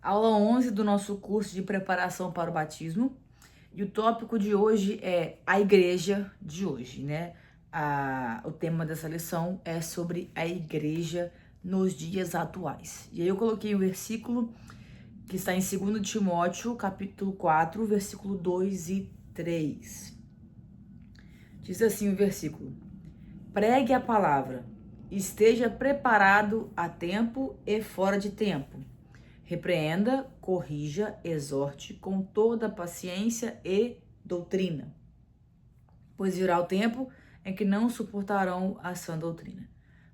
Aula 11 do nosso curso de preparação para o batismo. E o tópico de hoje é a igreja de hoje, né? O tema dessa lição é sobre a igreja nos dias atuais. E aí eu coloquei o versículo que está em 2 Timóteo, capítulo 4, versículo 2 e 3. Diz assim o versículo: pregue a palavra, esteja preparado a tempo e fora de tempo. Repreenda, corrija, exorte com toda paciência e doutrina. Pois virá o tempo em que não suportarão a sã doutrina.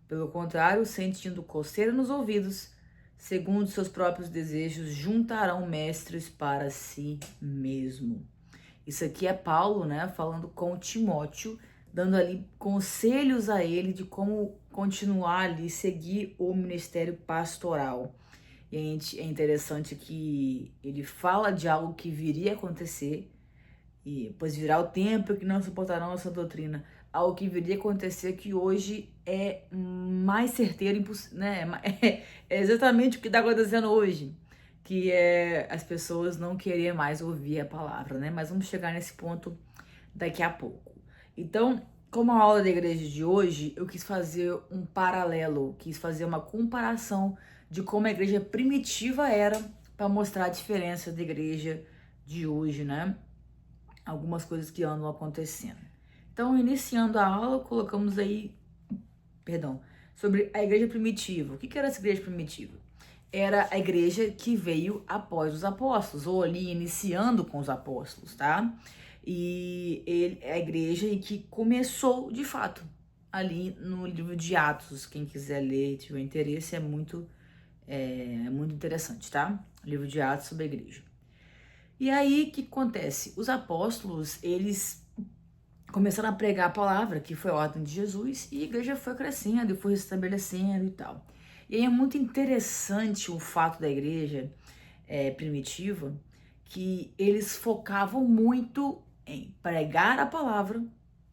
Pelo contrário, sentindo coceira nos ouvidos, segundo seus próprios desejos, juntarão mestres para si mesmo. Isso aqui é Paulo, né, falando com Timóteo, dando ali conselhos a ele de como continuar ali, seguir o ministério pastoral. E é interessante que ele fala de algo que viria a acontecer, e pois virá o tempo que não suportarão essa doutrina. Algo que viria a acontecer que hoje é mais certeiro, né? É exatamente o que está acontecendo hoje, que é as pessoas não querer mais ouvir a palavra, né? Mas vamos chegar nesse ponto daqui a pouco. Então, como a aula da igreja de hoje, eu quis fazer um paralelo, quis fazer uma comparação de como a igreja primitiva era, para mostrar a diferença da igreja de hoje, né? Algumas coisas que andam acontecendo. Então, iniciando a aula, colocamos aí, sobre a igreja primitiva. O que era essa igreja primitiva? Era a igreja que veio após os apóstolos, ou ali iniciando com os apóstolos, tá? E é a igreja que começou, de fato, ali no livro de Atos. Quem quiser ler, tiver interesse, é muito interessante, tá? Livro de Atos sobre a igreja. E aí, o que acontece? Os apóstolos, eles começaram a pregar a palavra, que foi a ordem de Jesus, e a igreja foi crescendo e foi se estabelecendo e tal. E aí é muito interessante o fato da igreja primitiva, que eles focavam muito em pregar a palavra,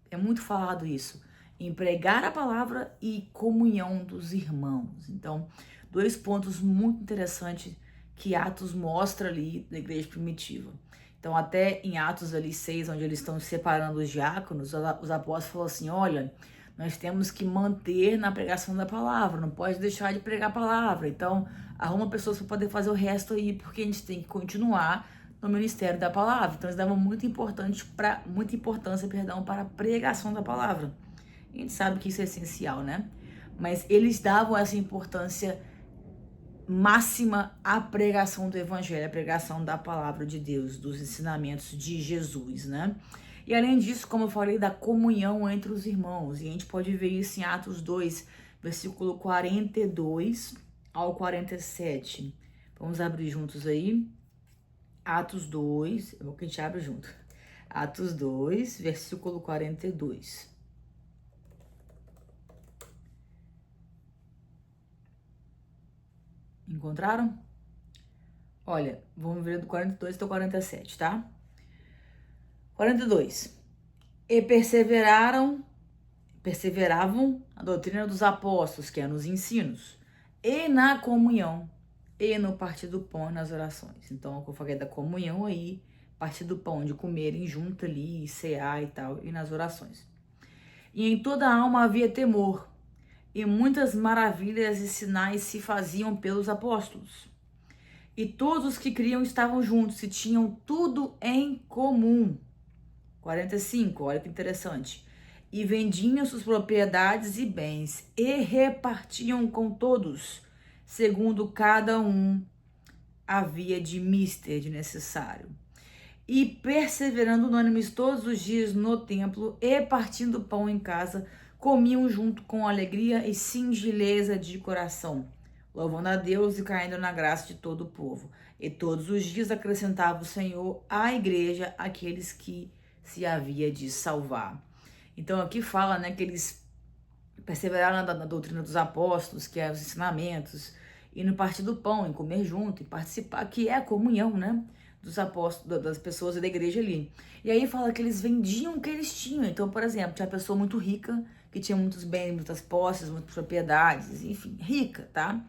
é muito falado isso, em pregar a palavra e comunhão dos irmãos. Então, dois pontos muito interessantes que Atos mostra ali da igreja primitiva. Então, até em Atos ali 6, onde eles estão separando os diáconos, os apóstolos falam assim, olha, nós temos que manter na pregação da palavra, não pode deixar de pregar a palavra. Então, arruma pessoas para poder fazer o resto aí, porque a gente tem que continuar no ministério da palavra. Então, eles davam muita importância para a pregação da palavra. A gente sabe que isso é essencial, né? Mas eles davam essa importância máxima à pregação do evangelho, à pregação da palavra de Deus, dos ensinamentos de Jesus, né? E além disso, como eu falei, da comunhão entre os irmãos. E a gente pode ver isso em Atos 2, versículo 42 ao 47. Vamos abrir juntos aí. Atos 2, é bom que a gente abre junto. Atos 2, versículo 42. Encontraram? Olha, vamos ver do 42 até o 47, tá? 42. E perseveravam na doutrina dos apóstolos, que é nos ensinos, e na comunhão, e no partir do pão e nas orações. Então, eu falei da comunhão aí, partir do pão, de comerem junto ali, cear e tal, e nas orações. E em toda a alma havia temor, e muitas maravilhas e sinais se faziam pelos apóstolos. E todos os que criam estavam juntos e tinham tudo em comum. 45, olha que interessante. E vendiam suas propriedades e bens e repartiam com todos, segundo cada um havia de mister, de necessário. E perseverando unânimes todos os dias no templo e partindo pão em casa, comiam junto com alegria e singeleza de coração, louvando a Deus e caindo na graça de todo o povo. E todos os dias acrescentava o Senhor à igreja aqueles que se havia de salvar. Então aqui fala, né, que eles perseveraram na doutrina dos apóstolos, que é os ensinamentos, e no partir do pão, em comer junto, em participar, que é a comunhão, né, dos apóstolos, das pessoas da igreja ali. E aí fala que eles vendiam o que eles tinham. Então, por exemplo, tinha uma pessoa muito rica, que tinha muitos bens, muitas posses, muitas propriedades, enfim, rica, tá?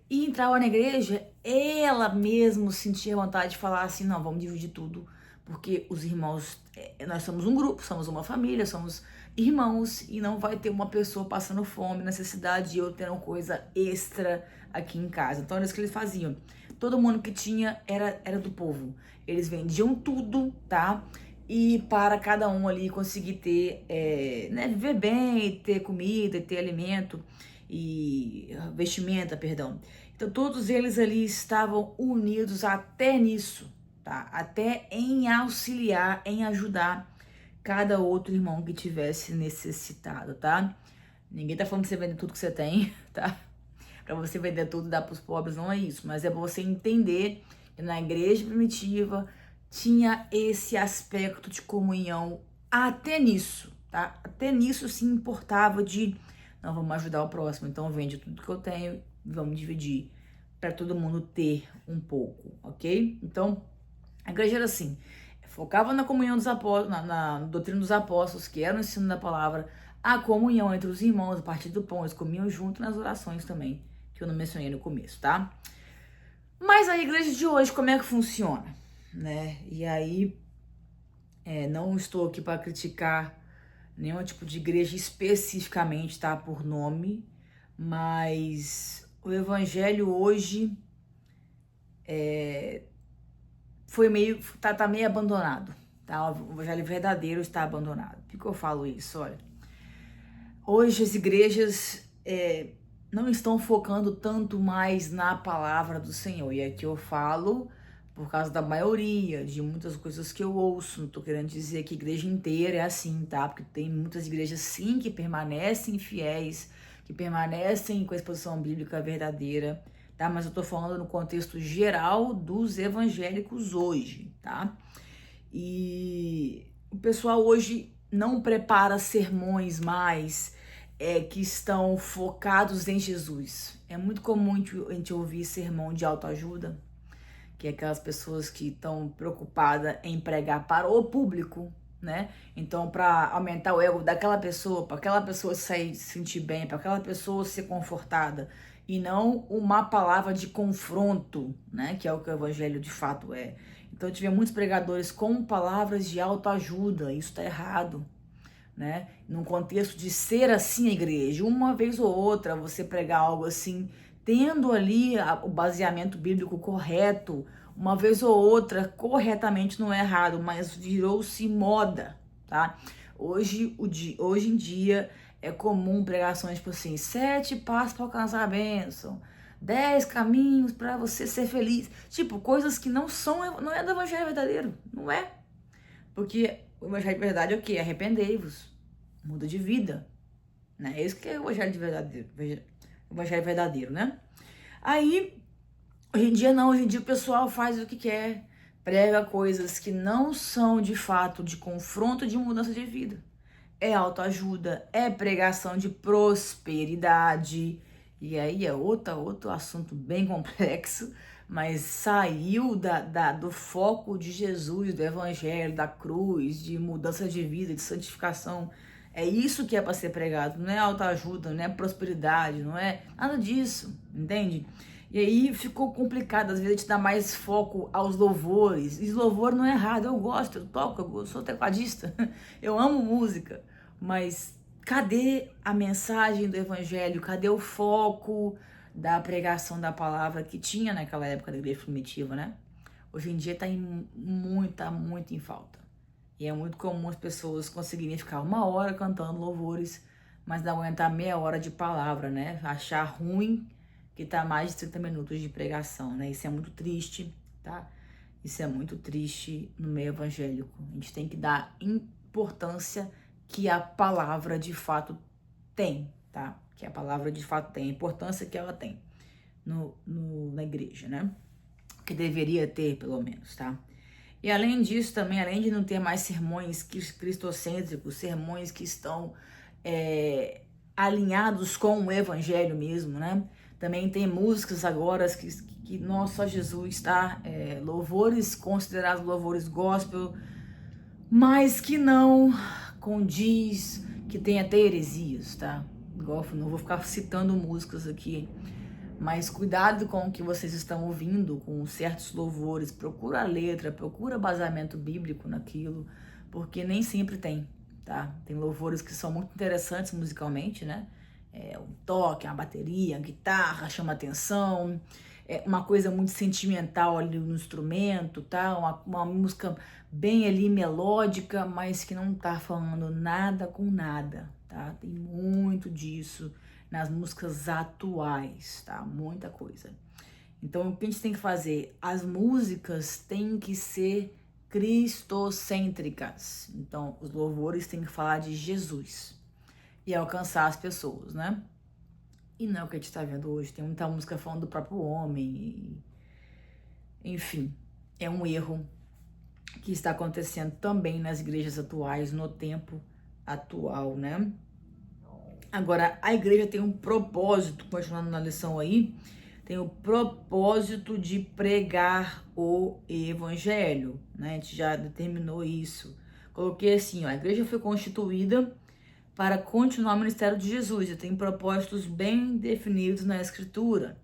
E entrava na igreja, ela mesmo sentia vontade de falar assim, não, vamos dividir tudo, porque os irmãos, nós somos um grupo, somos uma família, somos irmãos, e não vai ter uma pessoa passando fome, necessidade, e eu tendo coisa extra aqui em casa. Então era isso que eles faziam. Todo mundo que tinha era do povo. Eles vendiam tudo, tá? E para cada um ali conseguir ter, né, viver bem, ter comida, ter alimento e vestimenta, perdão. Então todos eles ali estavam unidos até nisso, tá? Até em auxiliar, em ajudar cada outro irmão que tivesse necessitado, tá? Ninguém tá falando pra você vender tudo que você tem, tá? Pra você vender tudo e dar pros pobres, não é isso. Mas é pra você entender que na igreja primitiva tinha esse aspecto de comunhão até nisso, tá? Até nisso se importava de, não, vamos ajudar o próximo, então vende tudo que eu tenho, vamos dividir para todo mundo ter um pouco, ok? Então, a igreja era assim, focava na comunhão dos apóstolos, na doutrina dos apóstolos, que era o ensino da palavra, a comunhão entre os irmãos, a partir do pão, eles comiam junto nas orações também, que eu não mencionei no começo, tá? Mas a igreja de hoje, como é que funciona? Né? E aí, não estou aqui para criticar nenhum tipo de igreja especificamente, tá? Por nome, mas o evangelho hoje foi meio, tá meio abandonado, tá? O evangelho verdadeiro está abandonado. Por que eu falo isso? Olha, hoje as igrejas não estão focando tanto mais na palavra do Senhor, e aqui eu falo por causa da maioria, de muitas coisas que eu ouço. Não tô querendo dizer que a igreja inteira é assim, tá? Porque tem muitas igrejas sim que permanecem fiéis, que permanecem com a exposição bíblica verdadeira, tá? Mas eu tô falando no contexto geral dos evangélicos hoje, tá? E o pessoal hoje não prepara sermões mais que estão focados em Jesus. É muito comum a gente ouvir sermão de autoajuda, que é aquelas pessoas que estão preocupadas em pregar para o público, né? Então, para aumentar o ego daquela pessoa, para aquela pessoa se sentir bem, para aquela pessoa ser confortada, e não uma palavra de confronto, né? Que é o que o evangelho de fato é. Então, eu tive muitos pregadores com palavras de autoajuda, isso está errado, né? Num contexto de ser assim a igreja, uma vez ou outra você pregar algo assim, tendo ali o baseamento bíblico correto, uma vez ou outra, corretamente não é errado, mas virou-se moda, tá? Hoje em dia é comum pregações tipo assim, 7 passos para alcançar a bênção, 10 caminhos para você ser feliz, tipo, coisas que não é do evangelho verdadeiro, não é? Porque o evangelho de verdade é o quê? Arrependei-vos, muda de vida, né? Esse que é o evangelho verdadeiro, o evangelho verdadeiro, né? Aí, hoje em dia não, hoje em dia o pessoal faz o que quer, prega coisas que não são de fato de confronto, de mudança de vida. É autoajuda, é pregação de prosperidade, e aí é outro assunto bem complexo, mas saiu do foco de Jesus, do evangelho, da cruz, de mudança de vida, de santificação. É isso que é para ser pregado, não é autoajuda, não é prosperidade, não é nada disso, entende? E aí ficou complicado, às vezes a gente dá mais foco aos louvores, e louvor não é errado, eu gosto, eu toco, eu sou tecladista, eu amo música, mas cadê a mensagem do evangelho, cadê o foco da pregação da palavra que tinha naquela época da igreja primitiva, né? Hoje em dia tá muito em falta. E é muito comum as pessoas conseguirem ficar 1 hora cantando louvores, mas não aguentar meia hora de palavra, né? Achar ruim que tá mais de 30 minutos de pregação, né? Isso é muito triste, tá? Isso é muito triste no meio evangélico. A gente tem que dar importância que a palavra de fato tem, tá? Que a palavra de fato tem, a importância que ela tem na igreja, né? Que deveria ter, pelo menos, tá? E além disso também, além de não ter mais sermões cristocêntricos, sermões que estão alinhados com o evangelho mesmo, né? Também tem músicas agora que nossa, Jesus, tá? Louvores considerados louvores gospel, mas que não condiz, que tem até heresias, tá? Igual, não vou ficar citando músicas aqui, Mas cuidado com o que vocês estão ouvindo, com certos louvores. Procura a letra, procura baseamento bíblico naquilo, porque nem sempre tem, tá? Tem louvores que são muito interessantes musicalmente, né? Um toque, uma bateria, a guitarra chama atenção, uma coisa muito sentimental ali no instrumento, tá? Uma música bem ali melódica, mas que não tá falando nada com nada, tá? Tem muito disso nas músicas atuais, tá? Muita coisa. Então, o que a gente tem que fazer? As músicas têm que ser cristocêntricas. Então, os louvores têm que falar de Jesus e alcançar as pessoas, né? E não é o que a gente tá vendo hoje. Tem muita música falando do próprio homem. Enfim, é um erro que está acontecendo também nas igrejas atuais, no tempo atual, né? Agora, a igreja tem um propósito, continuando na lição aí, tem o propósito de pregar o evangelho, né? A gente já determinou isso. Coloquei assim, ó, a igreja foi constituída para continuar o ministério de Jesus e tem propósitos bem definidos na escritura.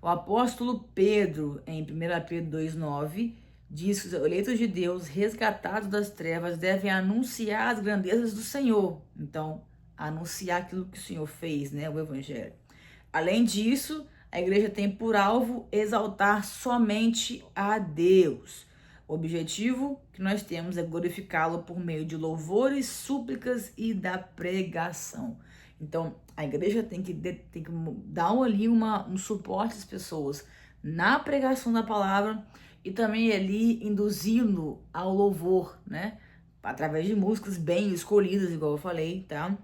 O apóstolo Pedro, em 1 Pedro 2,9, diz que os eleitos de Deus, resgatados das trevas, devem anunciar as grandezas do Senhor. Então, anunciar aquilo que o Senhor fez, né? O evangelho. Além disso, a igreja tem por alvo exaltar somente a Deus. O objetivo que nós temos é glorificá-lo por meio de louvores, súplicas e da pregação. Então, a igreja tem que dar ali um suporte às pessoas na pregação da palavra e também ali induzindo ao louvor, né? Através de músicas bem escolhidas, igual eu falei, tá?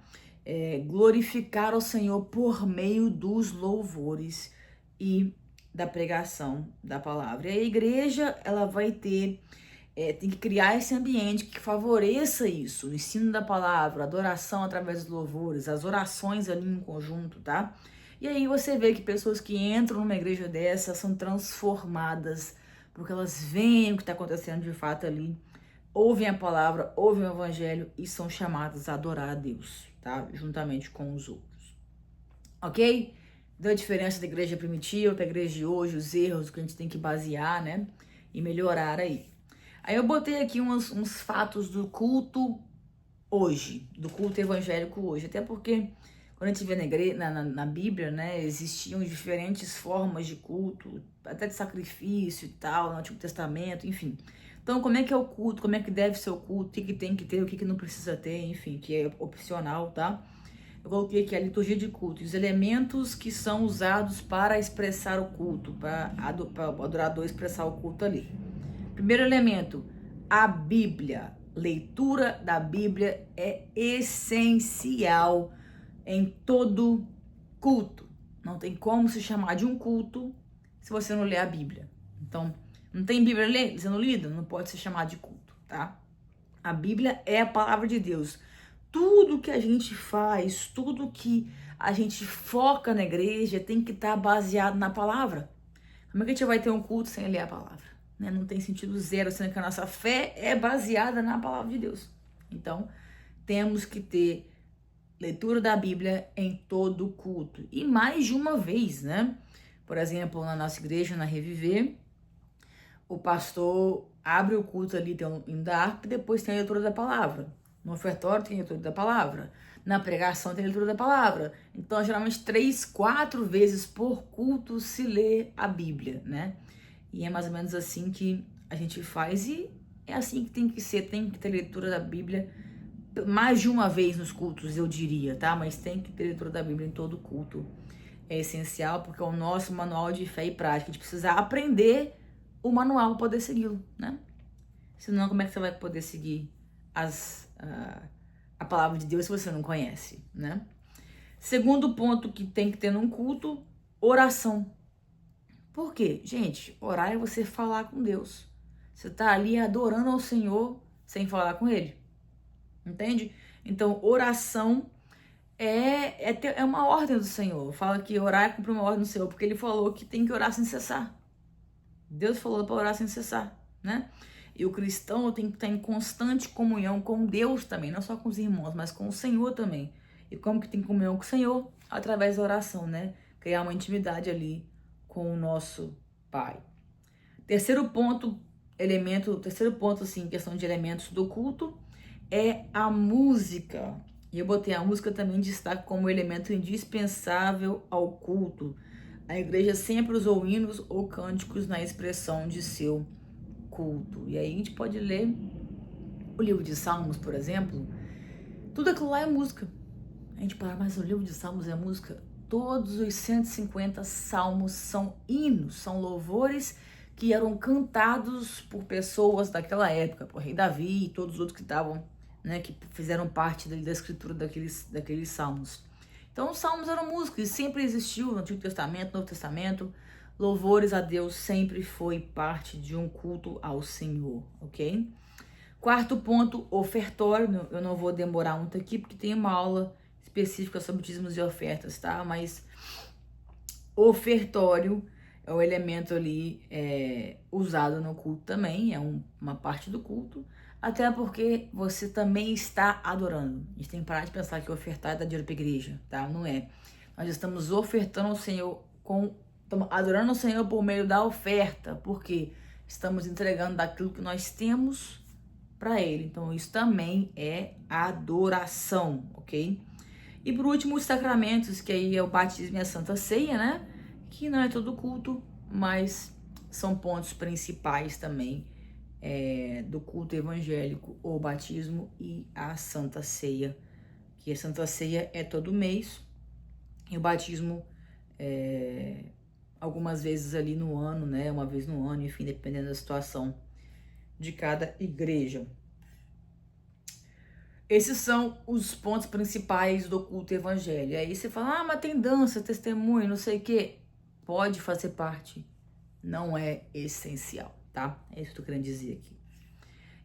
Glorificar ao Senhor por meio dos louvores e da pregação da palavra. E a igreja, ela vai tem que criar esse ambiente que favoreça isso, o ensino da palavra, a adoração através dos louvores, as orações ali em conjunto, tá? E aí você vê que pessoas que entram numa igreja dessa são transformadas, porque elas veem o que está acontecendo de fato ali, ouvem a palavra, ouvem o evangelho e são chamadas a adorar a Deus, tá? Juntamente com os outros. Ok? Então a diferença da igreja primitiva para a igreja de hoje, os erros que a gente tem que basear, né? E melhorar aí. Aí eu botei aqui uns fatos do culto hoje, do culto evangélico hoje. Até porque quando a gente vê na Bíblia, né? Existiam diferentes formas de culto, até de sacrifício e tal, no Antigo Testamento, enfim. Então, como é que é o culto, como é que deve ser o culto, o que tem que ter, o que não precisa ter, enfim, que é opcional, tá? Eu coloquei aqui a liturgia de culto, os elementos que são usados para expressar o culto, para o adorador expressar o culto ali. Primeiro elemento, a Bíblia. Leitura da Bíblia é essencial em todo culto. Não tem como se chamar de um culto se você não ler a Bíblia. Então, não tem Bíblia sendo lida, não pode ser chamado de culto, tá? A Bíblia é a palavra de Deus. Tudo que a gente faz, tudo que a gente foca na igreja tem que estar baseado na palavra. Como é que a gente vai ter um culto sem ler a palavra? Né? Não tem sentido zero, sendo que a nossa fé é baseada na palavra de Deus. Então, temos que ter leitura da Bíblia em todo culto. E mais de uma vez, né? Por exemplo, na nossa igreja, na Reviver, o pastor abre o culto ali, tem um hino da harpa, e depois tem a leitura da palavra. No ofertório tem a leitura da palavra. Na pregação tem a leitura da palavra. Então, geralmente, 3, 4 vezes por culto se lê a Bíblia, né? E é mais ou menos assim que a gente faz e é assim que tem que ser. Tem que ter leitura da Bíblia mais de uma vez nos cultos, eu diria, tá? Mas tem que ter leitura da Bíblia em todo culto. É essencial porque é o nosso manual de fé e prática. A gente precisa aprender o manual para poder segui-lo, né? Senão, como é que você vai poder seguir a palavra de Deus se você não conhece, né? Segundo ponto que tem que ter num culto, oração. Por quê? Gente, orar é você falar com Deus. Você tá ali adorando ao Senhor sem falar com Ele. Entende? Então, oração é uma ordem do Senhor. Fala que orar é cumprir uma ordem do Senhor, porque Ele falou que tem que orar sem cessar. Deus falou para orar sem cessar, né? E o cristão tem que estar em constante comunhão com Deus também, não só com os irmãos, mas com o Senhor também. E como que tem comunhão com o Senhor? Através da oração, né? criar uma intimidade ali com o nosso Pai. Terceiro ponto, assim, questão de elementos do culto, é a música. E eu botei a música também em destaque como elemento indispensável ao culto. A igreja sempre usou hinos ou cânticos na expressão de seu culto. E aí a gente pode ler o livro de Salmos, por exemplo. Tudo aquilo lá é música. A gente para, mas o livro de Salmos é música? Todos os 150 salmos são hinos, são louvores que eram cantados por pessoas daquela época, por rei Davi e todos os outros que estavam, né, que fizeram parte da escritura daqueles salmos. Então os salmos eram músicas, sempre existiu no Antigo Testamento, Novo Testamento. Louvores a Deus sempre foi parte de um culto ao Senhor, ok? Quarto ponto, ofertório. Eu não vou demorar muito aqui, porque tem uma aula específica sobre dízimos e ofertas, tá? Mas ofertório é o elemento ali usado no culto também, é uma parte do culto, até porque você também está adorando. A gente tem que parar de pensar que ofertar é dar dinheiro para a igreja, tá? Não é. Nós estamos ofertando ao Senhor, estamos adorando ao Senhor por meio da oferta, porque estamos entregando daquilo que nós temos para Ele. Então isso também é adoração, ok? E por último, os sacramentos, que aí é o batismo e a Santa Ceia, né? Que não é todo culto, mas são pontos principais também do culto evangélico, o batismo e a Santa Ceia. Que a Santa Ceia é todo mês e o batismo algumas vezes ali no ano, né? Uma vez no ano, enfim, dependendo da situação de cada igreja. Esses são os pontos principais do culto evangélico. Aí você fala, mas tem dança, testemunho, não sei o quê. Pode fazer parte, não é essencial, tá? É isso que eu tô querendo dizer aqui.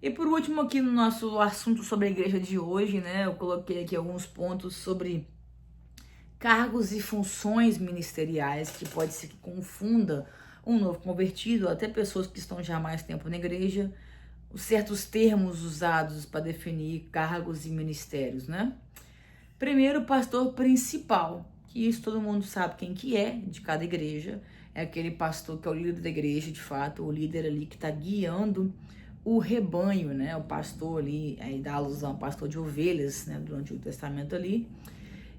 E por último, aqui no nosso assunto sobre a igreja de hoje, né? Eu coloquei aqui alguns pontos sobre cargos e funções ministeriais, que pode ser que confunda um novo convertido, até pessoas que estão já há mais tempo na igreja, os certos termos usados para definir cargos e ministérios, né? Primeiro, pastor principal, que isso todo mundo sabe quem que é de cada igreja, é aquele pastor que é o líder da igreja, de fato, o líder ali que está guiando o rebanho, né? O pastor ali, aí dá alusão ao pastor de ovelhas, né? Do Antigo Testamento ali.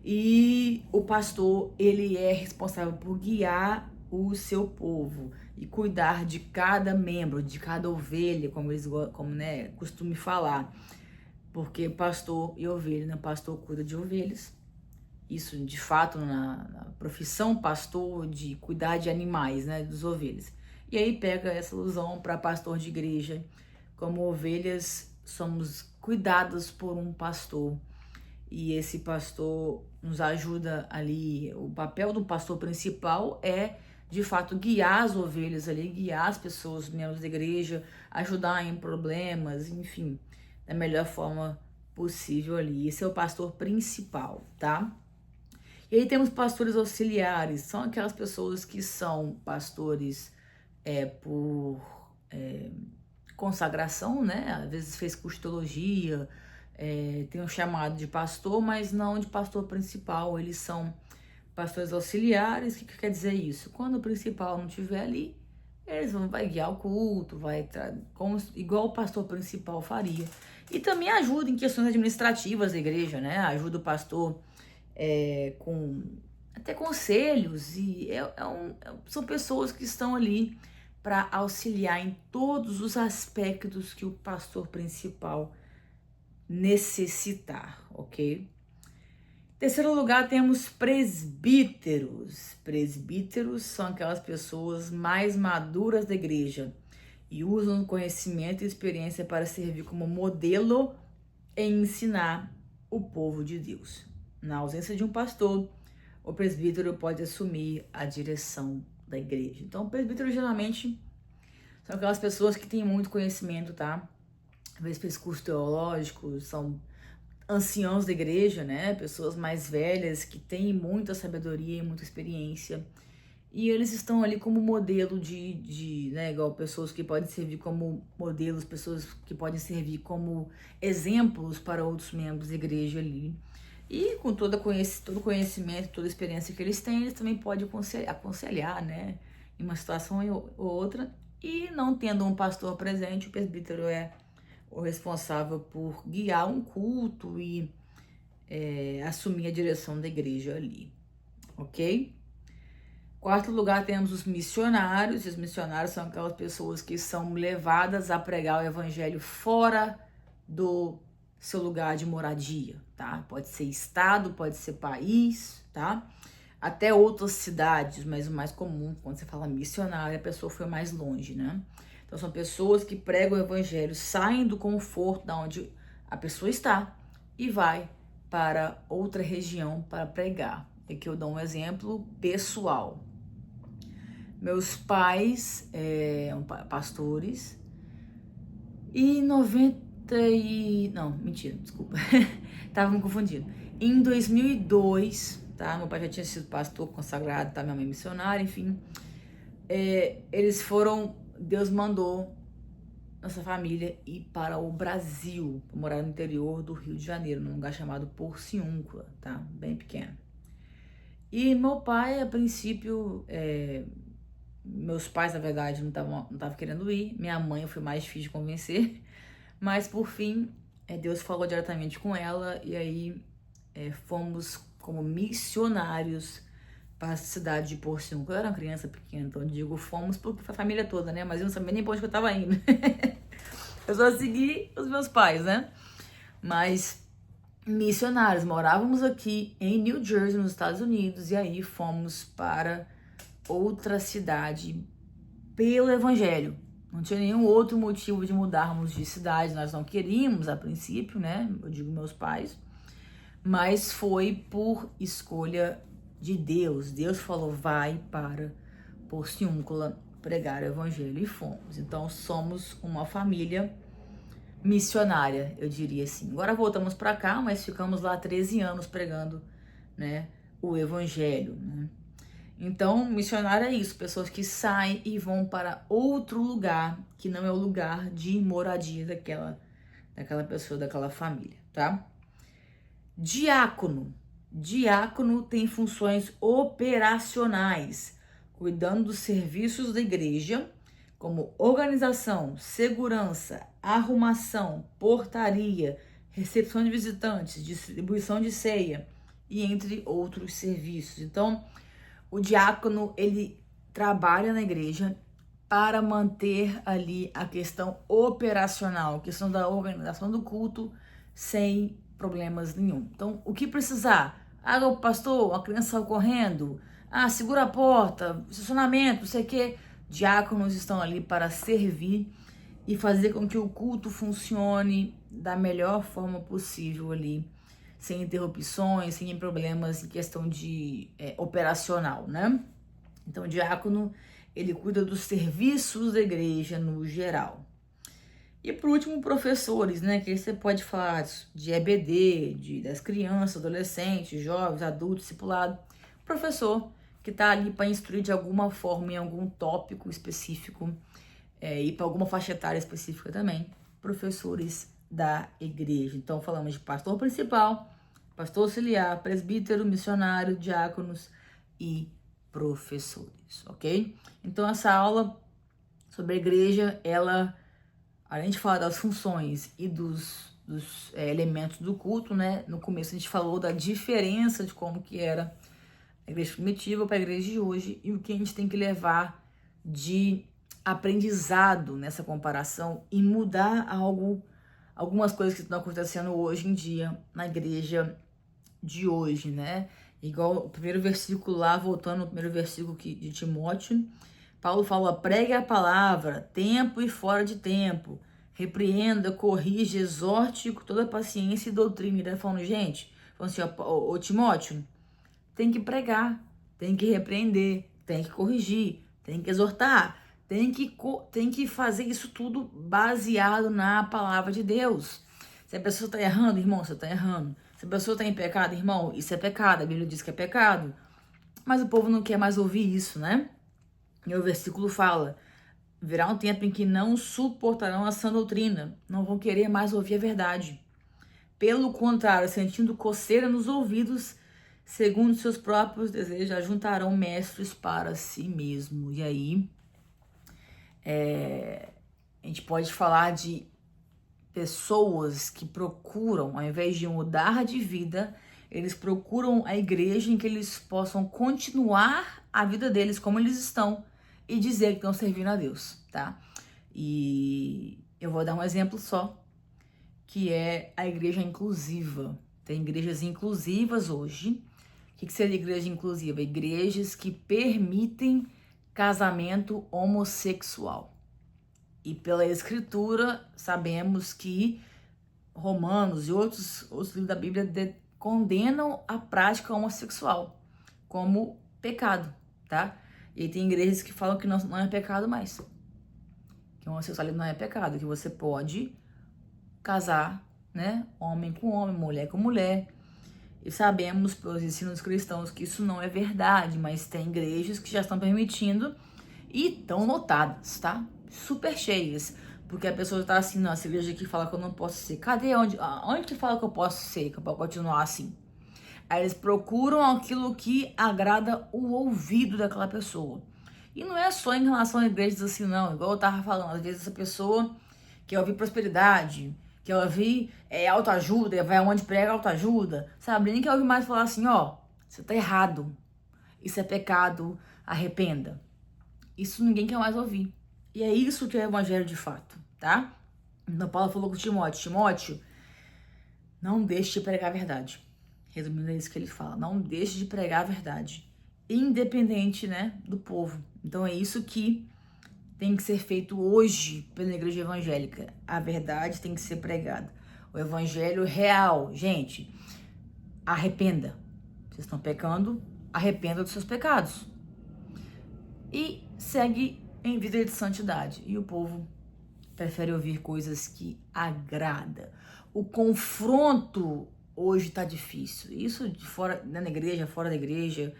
E o pastor, ele é responsável por guiar o seu povo e cuidar de cada membro, de cada ovelha, como né, costume falar. Porque pastor e ovelha, né? Pastor cuida de ovelhas. Isso, de fato, na profissão pastor, de cuidar de animais, né? Dos ovelhas. E aí pega essa alusão para pastor de igreja. Como ovelhas, somos cuidados por um pastor. E esse pastor nos ajuda ali. O papel do pastor principal é, de fato, guiar as ovelhas ali, guiar as pessoas, membros da igreja, ajudar em problemas, enfim, da melhor forma possível ali. Esse é o pastor principal, tá? E aí temos pastores auxiliares, são aquelas pessoas que são pastores por consagração, né? Às vezes fez curso de teologia, tem um chamado de pastor, mas não de pastor principal. Eles são pastores auxiliares. O que quer dizer isso? Quando o principal não estiver ali, eles vai guiar o culto, igual o pastor principal faria. E também ajuda em questões administrativas da igreja, né? Ajuda o pastor com até conselhos, e são pessoas que estão ali para auxiliar em todos os aspectos que o pastor principal necessitar, ok? Em terceiro lugar, temos presbíteros. Presbíteros são aquelas pessoas mais maduras da igreja e usam conhecimento e experiência para servir como modelo e ensinar o povo de Deus. Na ausência de um pastor, o presbítero pode assumir a direção da igreja. Então, o presbítero geralmente são aquelas pessoas que têm muito conhecimento, tá? Às vezes fez curso teológico, são anciãos da igreja, né? Pessoas mais velhas que têm muita sabedoria e muita experiência. E eles estão ali como modelo né? Igual pessoas que podem servir como modelos, pessoas que podem servir como exemplos para outros membros da igreja ali. E com todo conhecimento, toda experiência que eles têm, eles também podem aconselhar, né? Em uma situação ou outra. E não tendo um pastor presente, o presbítero é o responsável por guiar um culto e assumir a direção da igreja ali, ok? Quarto lugar, temos os missionários. E os missionários são aquelas pessoas que são levadas a pregar o evangelho fora do seu lugar de moradia, tá? Pode ser estado, pode ser país, tá? Até outras cidades, mas o mais comum, quando você fala missionário, a pessoa foi mais longe, né? Então são pessoas que pregam o evangelho, saem do conforto da onde a pessoa está e vai para outra região para pregar. Aqui eu dou um exemplo pessoal. Meus pais eram pastores e não, mentira, desculpa, tava me confundindo. Em 2002, tá? Meu pai já tinha sido pastor consagrado, tá? Minha mãe missionária, enfim. Deus mandou nossa família ir para o Brasil, para morar no interior do Rio de Janeiro, num lugar chamado Porciúncula, tá? Bem pequeno. E meu pai, a princípio, meus pais, na verdade, não estavam querendo ir. Minha mãe foi mais difícil de convencer. Mas, por fim, Deus falou diretamente com ela. E aí, fomos como missionários para a cidade de Porciúncula. Eu era uma criança pequena, então eu digo fomos porque foi a família toda, né? Mas eu não sabia nem pra onde eu tava indo. Eu só segui os meus pais, né? Mas missionários, morávamos aqui em New Jersey, nos Estados Unidos. E aí fomos para outra cidade pelo evangelho. Não tinha nenhum outro motivo de mudarmos de cidade. Nós não queríamos a princípio, né? Eu digo meus pais. Mas foi por escolha de Deus. Deus falou, vai para Porciúncula pregar o evangelho, e fomos. Então somos uma família missionária, eu diria assim. Agora voltamos para cá, mas ficamos lá 13 anos pregando, né, o evangelho, né? Então, missionário é isso, pessoas que saem e vão para outro lugar que não é o lugar de moradia daquela pessoa, daquela família, tá? Diácono. Diácono tem funções operacionais, cuidando dos serviços da igreja, como organização, segurança, arrumação, portaria, recepção de visitantes, distribuição de ceia e entre outros serviços. Então, o diácono, ele trabalha na igreja para manter ali a questão operacional, a questão da organização do culto sem problemas nenhum. Então, o que precisar? O pastor, a criança saiu correndo, segura a porta, estacionamento, não sei o que. Diáconos estão ali para servir e fazer com que o culto funcione da melhor forma possível ali, sem interrupções, sem problemas em questão de operacional, né? Então, o diácono, ele cuida dos serviços da igreja no geral. E por último, professores, né? Que aí você pode falar de EBD, das crianças, adolescentes, jovens, adultos, discipulado. Professor que está ali para instruir de alguma forma em algum tópico específico e para alguma faixa etária específica também. Professores da igreja. Então, falamos de pastor principal, pastor auxiliar, presbítero, missionário, diáconos e professores, ok? Então, essa aula sobre a igreja, ela, além de falar das funções e dos elementos do culto, né? No começo a gente falou da diferença de como que era a igreja primitiva para a igreja de hoje e o que a gente tem que levar de aprendizado nessa comparação e mudar algumas coisas que estão acontecendo hoje em dia na igreja de hoje, né? Igual o primeiro versículo lá, voltando ao primeiro versículo de Timóteo, Paulo fala, pregue a palavra, tempo e fora de tempo, repreenda, corrige, exorte com toda paciência e doutrina. Ele tá falando, gente, falando assim, ô Timóteo, tem que pregar, tem que repreender, tem que corrigir, tem que exortar, tem que fazer isso tudo baseado na palavra de Deus. Se a pessoa está errando, irmão, você está errando. Se a pessoa está em pecado, irmão, isso é pecado. A Bíblia diz que é pecado. Mas o povo não quer mais ouvir isso, né? E o versículo fala, virá um tempo em que não suportarão a sã doutrina, não vão querer mais ouvir a verdade. Pelo contrário, sentindo coceira nos ouvidos, segundo seus próprios desejos, ajuntarão mestres para si mesmo. E aí, a gente pode falar de pessoas que procuram, ao invés de mudar de vida, eles procuram a igreja em que eles possam continuar a vida deles como eles estão e dizer que estão servindo a Deus, tá? E eu vou dar um exemplo só, que é a igreja inclusiva. Tem igrejas inclusivas hoje. O que seria igreja inclusiva? Igrejas que permitem casamento homossexual. E pela escritura, sabemos que Romanos e outros livros da Bíblia condenam a prática homossexual como pecado, tá? E tem igrejas que falam que não é pecado mais. Que o homossexualismo não é pecado, que você pode casar, né? Homem com homem, mulher com mulher. E sabemos pelos ensinos cristãos que isso não é verdade, mas tem igrejas que já estão permitindo e estão lotadas, tá? Super cheias. Porque a pessoa tá assim, não, essa igreja aqui fala que eu não posso ser. Cadê? Onde que fala que eu posso ser, que eu posso continuar assim? Aí eles procuram aquilo que agrada o ouvido daquela pessoa. E não é só em relação a igrejas assim, não. Igual eu tava falando, às vezes essa pessoa quer ouvir prosperidade, quer ouvir autoajuda, vai aonde prega autoajuda, sabe? Nem quer ouvir mais falar assim, ó, você tá errado, isso é pecado, arrependa. Isso ninguém quer mais ouvir. E é isso que é o evangelho de fato, tá? Então Paulo falou com Timóteo, não deixe de pregar a verdade. Resumindo, é isso que ele fala, não deixe de pregar a verdade, independente, né, do povo. Então é isso que tem que ser feito hoje pela igreja evangélica. A verdade tem que ser pregada. O evangelho real, gente, arrependa. Vocês estão pecando, arrependa dos seus pecados. E segue em vida de santidade. E o povo prefere ouvir coisas que agrada. O confronto hoje tá difícil. Isso de fora, na igreja, fora da igreja.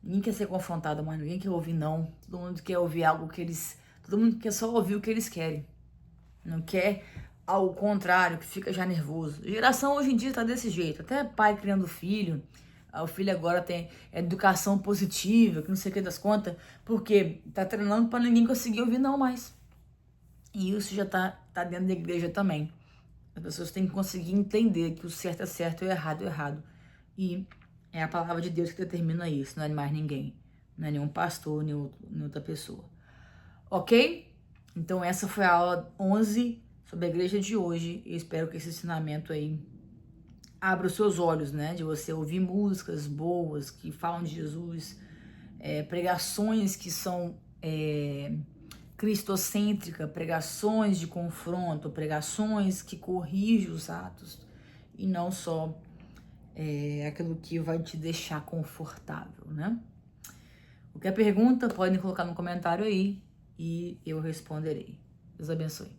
Ninguém quer ser confrontado, mas ninguém quer ouvir não. Todo mundo quer ouvir algo que eles... Todo mundo quer só ouvir o que eles querem. Não quer ao contrário, que fica já nervoso. A geração hoje em dia tá desse jeito. Até pai criando filho. O filho agora tem educação positiva, que não sei o que das contas. Porque tá treinando pra ninguém conseguir ouvir não mais. E isso já tá dentro da igreja também. As pessoas têm que conseguir entender que o certo é certo e o errado é errado. E é a palavra de Deus que determina isso, não é mais ninguém. Não é nenhum pastor, nem outra pessoa. Ok? Então essa foi a aula 11 sobre a igreja de hoje. Eu espero que esse ensinamento aí abra os seus olhos, né? De você ouvir músicas boas que falam de Jesus, pregações que são cristocêntricas, pregações de confronto, pregações que corrigem os atos e não só aquilo que vai te deixar confortável, né? Qualquer pergunta, podem colocar no comentário aí e eu responderei. Deus abençoe.